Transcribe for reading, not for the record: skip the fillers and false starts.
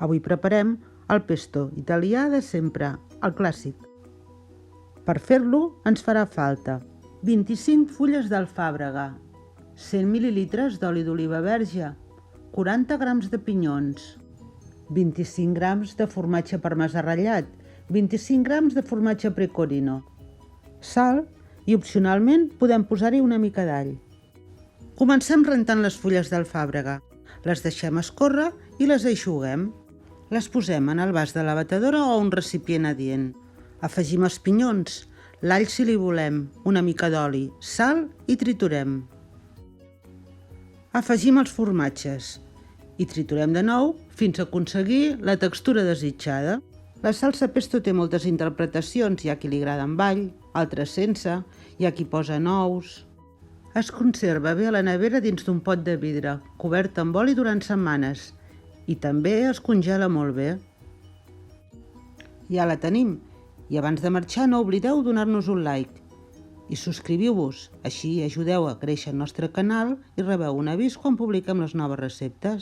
Avui preparem el pesto italià de sempre, el clàssic. Per fer-lo ens farà falta 25 fulles d'alfàbrega, 100 mil·lilitres d'oli d'oliva verge, 40 grams de pinyons, 25 grams de formatge parmesà ratllat, 25 grams de formatge pecorino, sal i opcionalment podem posar-hi una mica d'all. Comencem rentant les fulles d'alfàbrega. Les deixem escórrer i les eixuguem. Les posem en el vas de la batedora o un recipient adient. Afegim els pinyons, l'all si li volem, una mica d'oli, sal i triturem. Afegim els formatges i triturem de nou fins a aconseguir la textura desitjada. La salsa pesto té moltes interpretacions, hi ha qui li agrada amb all, altres sense, hi ha qui posa nous. Es conserva bé a la nevera dins d'un pot de vidre, cobert amb oli durant setmanes, i també es congela molt bé. Ja la tenim, i abans de marxar no oblideu donar-nos un like i subscriviu-vos, així ajudeu a créixer el nostre canal i rebeu un avís quan publiquem les noves receptes.